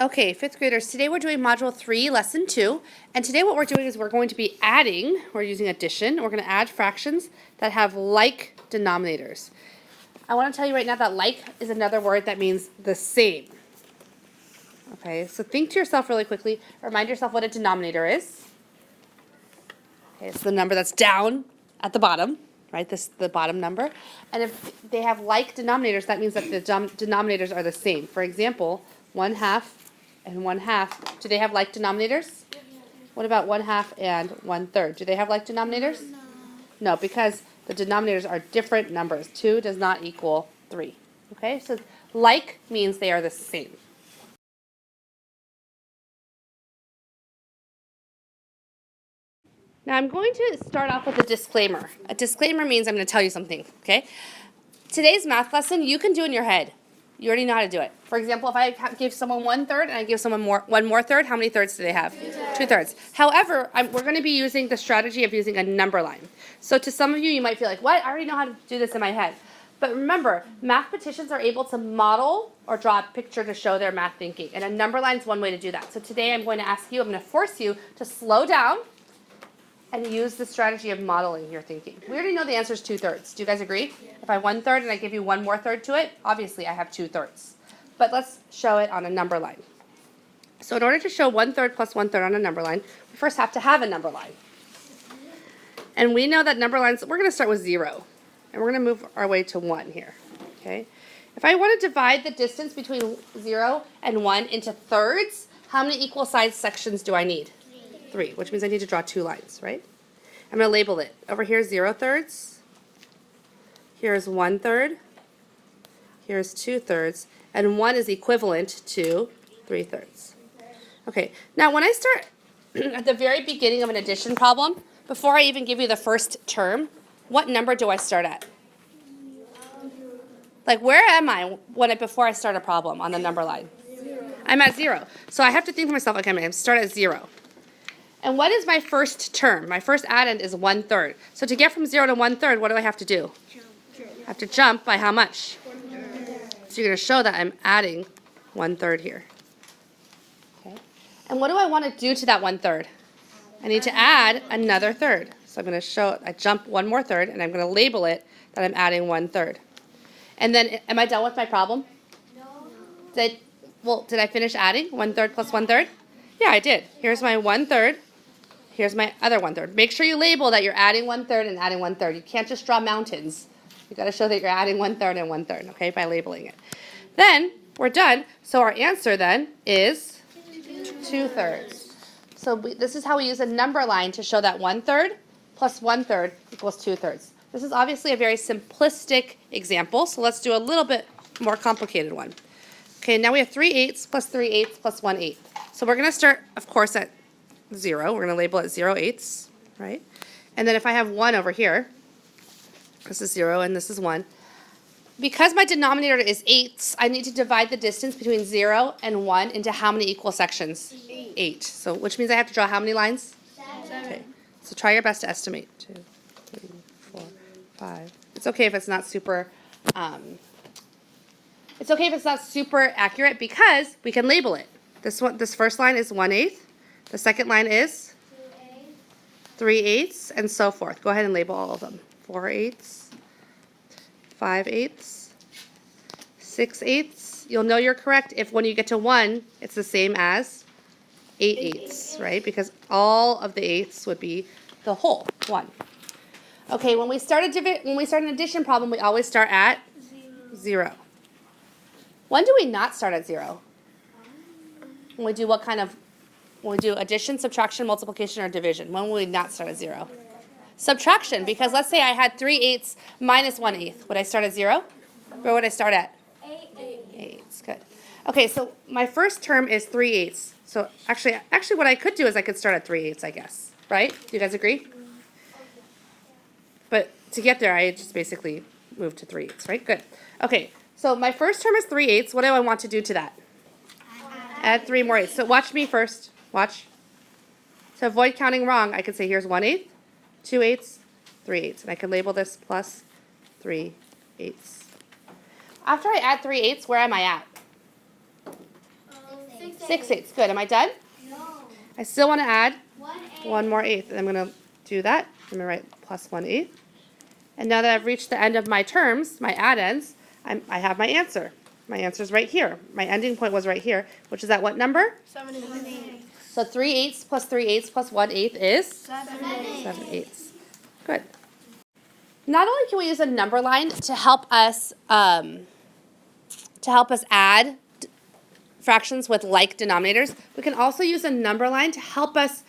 Okay, fifth graders, today we're doing Module 3, Lesson 2, and today what we're doing is we're going to be adding, we're using addition, we're going to add fractions that have like denominators. I want to tell you right now that like is another word that means the same. Okay, so think to yourself really quickly, remind yourself what a denominator is. Okay, it's the number that's down at the bottom, right, this the bottom number. And if they have like denominators, that means that the denominators are the same. For example, 1/2 and 1/2, do they have like denominators? What about 1/2 and 1/3? Do they have like denominators? No, because the denominators are different numbers. 2 does not equal 3. Okay, so like means they are the same. Now I'm going to start off with a disclaimer. A disclaimer means I'm going to tell you something, okay? Today's math lesson you can do in your head. You already know how to do it. For example, if I give someone 1/3 and I give someone one more third, how many thirds do they have? 2 thirds. However, we're going to be using the strategy of using a number line. So to some of you, you might feel like, what? I already know how to do this in my head. But remember, mathematicians are able to model or draw a picture to show their math thinking. And a number line is one way to do that. So today I'm going to ask you, I'm going to force you to slow down and use the strategy of modeling your thinking. We already know the answer is 2 thirds. Do you guys agree? Yeah. If I have 1/3 and I give you one more third to it, obviously I have 2 thirds. But let's show it on a number line. So in order to show 1/3 plus 1/3 on a number line, we first have to have a number line. And we know that number lines, we're going to start with 0. And we're going to move our way to 1 here. Okay? If I want to divide the distance between 0 and 1 into thirds, how many equal sized sections do I need? 3, which means I need to draw 2 lines, right? I'm going to label it. Over here, 0 thirds. Here's 1/3. Here's 2 thirds. And 1 is equivalent to 3 thirds. Okay, now when I start at the very beginning of an addition problem, before I even give you the first term, what number do I start at? Like, where am I before I start a problem on the number line? 0. I'm at 0. So I have to think to myself, okay, I'm going to start at 0. And what is my first term? My first addend is 1/3. So to get from 0 to 1/3, what do I have to do? I have to jump by how much? 1/3. So you're going to show that I'm adding 1/3 here. Okay. And what do I want to do to that 1/3? I need to add another third. So I'm going to show, I jump one more third, and I'm going to label it that I'm adding 1/3. And then, am I done with my problem? No. Did I finish adding 1/3 plus 1/3? Yeah, I did. Here's my 1/3. Here's my other 1/3. Make sure you label that you're adding 1/3 and adding 1/3. You can't just draw mountains. You got to show that you're adding 1/3 and 1/3, okay, by labeling it. Then we're done. So our answer then is 2 thirds. So this is how we use a number line to show that 1/3 plus 1/3 equals 2 thirds. This is obviously a very simplistic example, so let's do a little bit more complicated one. Okay, now we have 3/8 plus 3/8 plus 1/8. So we're going to start, of course, at 0. We're going to label it 0/8, right? And then if I have 1 over here, this is 0 and this is 1. Because my denominator is 8s, I need to divide the distance between 0 and 1 into how many equal sections? 8. So which means I have to draw how many lines? 7. Okay. So try your best to estimate. 2, 3, 4, 5. It's okay if it's not super accurate because we can label it. This first line is 1/8. The second line is 3/8, and so forth. Go ahead and label all of them. 4/8, 5/8, 6/8. You'll know you're correct if when you get to 1, it's the same as 8/8, right? Because all of the 8s would be the whole 1. Okay, when we start an addition problem, we always start at 0. When do we not start at 0? When we do when we do addition, subtraction, multiplication, or division? When will we not start at 0? Subtraction, because let's say I had 3/8 minus 1/8. Would I start at 0? Or would I start at? 8. Good. Okay, so my first term is 3/8. So actually what I could do is I could start at 3/8, I guess. Right? Do you guys agree? But to get there, I just basically moved to 3/8, right? Good. Okay, so my first term is 3/8. What do I want to do to that? Add 3 more 8s. So watch me first. Watch. To avoid counting wrong, I could say here's 1/8, 2/8, 3/8. And I can label this plus 3/8. After I add 3/8, where am I at? 6 6/8. Good. Am I done? No. I still want to add 1/8. one more eighth. And I'm going to do that. I'm going to write plus 1/8. And now that I've reached the end of my terms, my addends, I have my answer. My answer is right here. My ending point was right here, which is at what number? 7/8. So 3/8 plus 3/8 plus 1/8 is 7/8. 7/8. Good. Not only can we use a number line to help us add fractions with like denominators, we can also use a number line to help us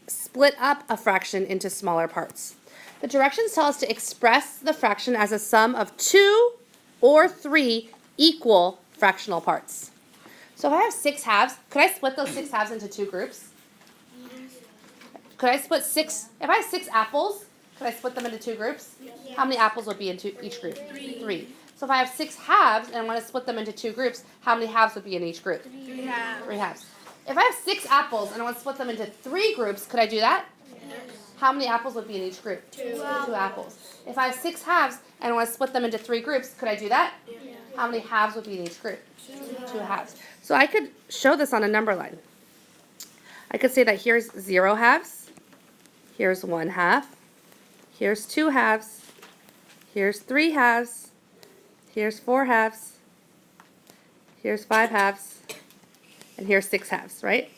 split up a fraction into smaller parts. The directions tell us to express the fraction as a sum of 2 or 3 equal fractional parts. So if I have 6 halves, could I split those 6 halves into 2 groups? Could I split 6, if I have 6 apples, could I split them into 2 groups? Yes. How many apples would be in each group? 3. 3. So if I have 6 halves and I want to split them into 2 groups, how many halves would be in each group? 3 halves. 3 halves. If I have 6 apples and I want to split them into 3 groups, could I do that? Yes. How many apples would be in each group? 2. 2 apples. If I have 6 halves and I want to split them into 3 groups, could I do that? Yes. How many halves would be in each group? 2. 2 halves. So I could show this on a number line. I could say that here's 0 halves, here's 1 half, here's 2 halves, here's 3 halves, here's 4 halves, here's 5 halves, and here's 6 halves, right?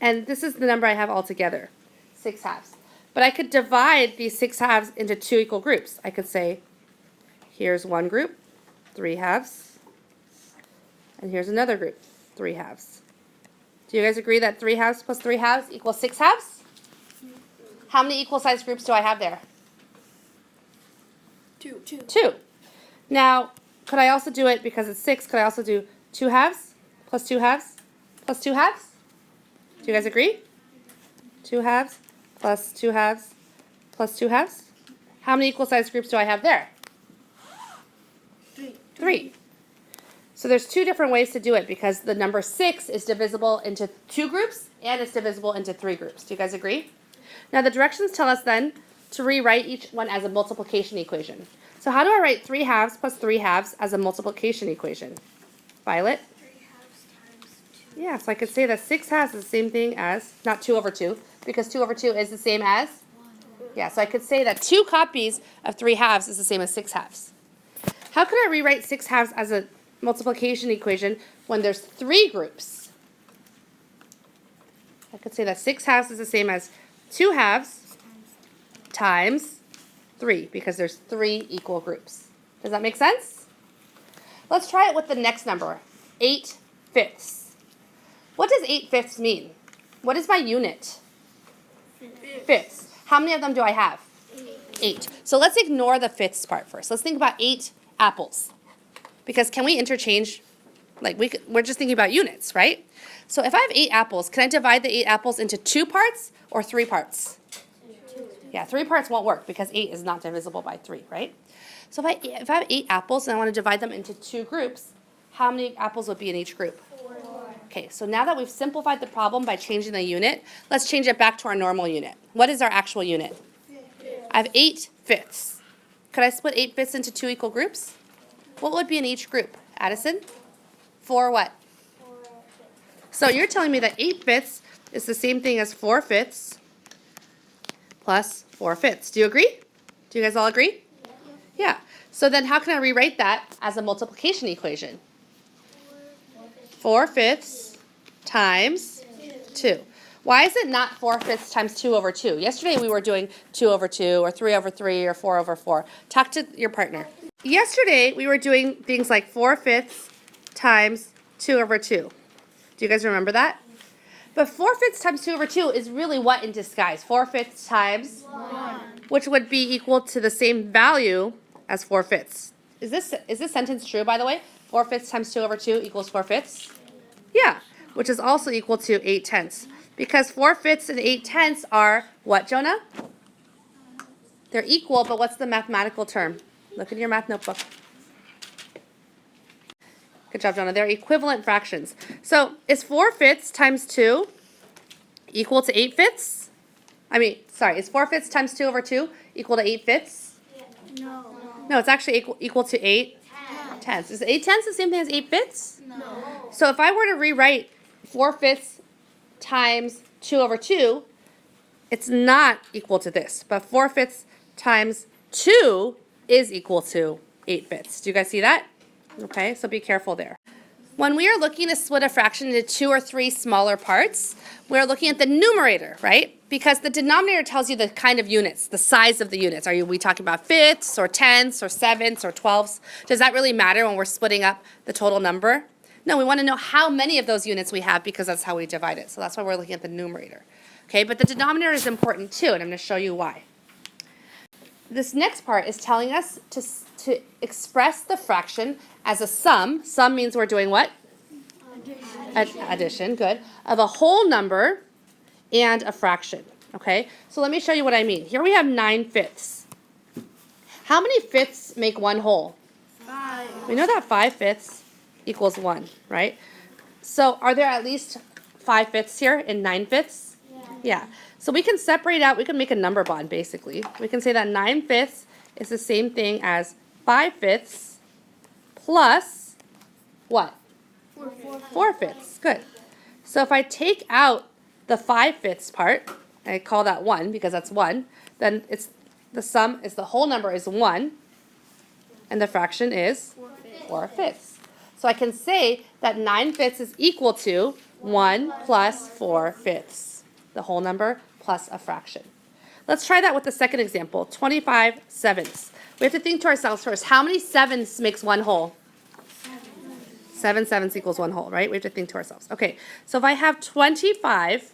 And this is the number I have altogether, 6 halves. But I could divide these 6 halves into 2 equal groups. I could say, here's one group, 3 halves, and here's another group, 3 halves. Do you guys agree that 3 halves plus 3 halves equals 6 halves? How many equal sized groups do I have there? 2. 2. Now, could I also do it, because it's 6, could I also do 2 halves plus 2 halves plus 2 halves? Do you guys agree? 2 halves plus 2 halves plus 2 halves? How many equal sized groups do I have there? 3. 3. So there's 2 different ways to do it, because the number 6 is divisible into 2 groups and it's divisible into 3 groups. Do you guys agree? Now the directions tell us then to rewrite each one as a multiplication equation. So how do I write 3 halves plus 3 halves as a multiplication equation? Violet? 3 halves times 2. Yeah, so I could say that 6 halves is the same thing as, not 2 over 2, because 2 over 2 is the same as? 1. Yeah, so I could say that 2 copies of 3 halves is the same as 6 halves. How could I rewrite 6 halves as a multiplication equation when there's 3 groups? I could say that 6 halves is the same as 2 halves times 3, because there's 3 equal groups. Does that make sense? Let's try it with the next number, 8/5. What does 8/5 mean? What is my unit? Fifths. How many of them do I have? 8. So let's ignore the fifths part first. Let's think about 8 apples. Because can we interchange, like we're just thinking about units, right? So if I have 8 apples, can I divide the 8 apples into 2 parts or 3 parts? 2. Yeah, 3 parts won't work because 8 is not divisible by 3, right? So if I have 8 apples and I want to divide them into 2 groups, how many apples would be in each group? 4. Okay, so now that we've simplified the problem by changing the unit, let's change it back to our normal unit. What is our actual unit? I have 8/5. Could I split 8/5 into 2 equal groups? What would be in each group? Addison? 4 what? 4. So you're telling me that 8/5 is the same thing as 4/5 plus 4/5. Do you agree? Do you guys all agree? Yeah. So then how can I rewrite that as a multiplication equation? 4/5 times 2. Why is it not 4/5 times 2 over 2? Yesterday we were doing 2 over 2 or 3 over 3 or 4 over 4. Talk to your partner. Yesterday we were doing things like 4/5 times 2 over 2. Do you guys remember that? But 4/5 times 2 over 2 is really what in disguise? 4/5 times 1. which would be equal to the same value as 4/5. Is this sentence true, by the way? 4/5 times 2 over 2 equals 4/5? Yeah, which is also equal to 8/10. Because 4/5 and 8/10 are what, Jonah? They're equal, but what's the mathematical term? Look in your math notebook. Good job, Jonah. They're equivalent fractions. So is 4/5 times 2 equal to 8/5? Is 4/5 times 2 over 2 equal to 8/5? No. No, it's actually equal to 8/10. Is 8/10 the same thing as 8/5? No. So if I were to rewrite 4/5 times 2 over 2, it's not equal to this. But 4/5 times 2 is equal to 8/5. Do you guys see that? Okay, so be careful there. When we are looking to split a fraction into 2 or 3 smaller parts, we're looking at the numerator, right? Because the denominator tells you the kind of units, the size of the units. Are we talking about fifths or tenths or sevenths or twelfths? Does that really matter when we're splitting up the total number? No, we want to know how many of those units we have because that's how we divide it. So that's why we're looking at the numerator. Okay, but the denominator is important too, and I'm going to show you why. This next part is telling us to express the fraction as a sum. Sum means we're doing what? Addition, good. Of a whole number and a fraction, okay? So let me show you what I mean. Here we have 9/5. How many fifths make one whole? 5. We know that 5/5 equals 1, right? So are there at least 5/5 here in 9/5? Yeah. So we can separate out, we can make a number bond basically. We can say that 9/5 is the same thing as 5/5 plus what? 4/5. Good. So if I take out the 5/5 part, I call that 1 because that's 1, then it's the sum is the whole number is 1 and the fraction is 4/5. So I can say that 9/5 is equal to 1 plus 4/5. The whole number plus a fraction. Let's try that with the second example, 25/7. We have to think to ourselves first, how many sevens makes one whole? 7/7 equals one whole, right? We have to think to ourselves. Okay, so if I have 25,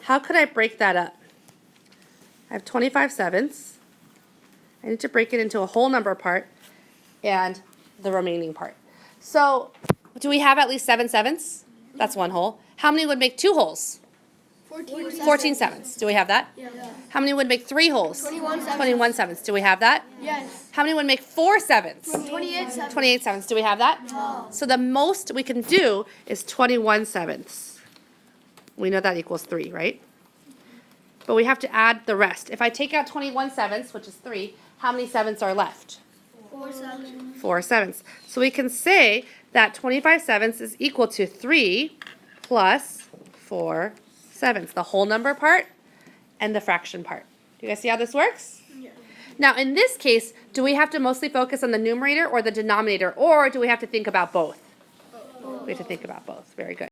how could I break that up? I have 25/7. I need to break it into a whole number part and the remaining part. So do we have at least 7/7? That's one whole. How many would make 2 wholes? 14/7. Do we have that? Yeah. How many would make 3 holes? 21/7. Do we have that? Yes. How many would make 4/7? 28/7. 28/7. Do we have that? No. So the most we can do is 21/7. We know that equals 3, right? But we have to add the rest. If I take out 21/7, which is 3, how many sevens are left? 4/7. 4/7. So we can say that 25/7 is equal to 3 plus 4/7, the whole number part and the fraction part. Do you guys see how this works? Yeah. Now, in this case, do we have to mostly focus on the numerator or the denominator, or do we have to think about both? We have to think about both. Very good.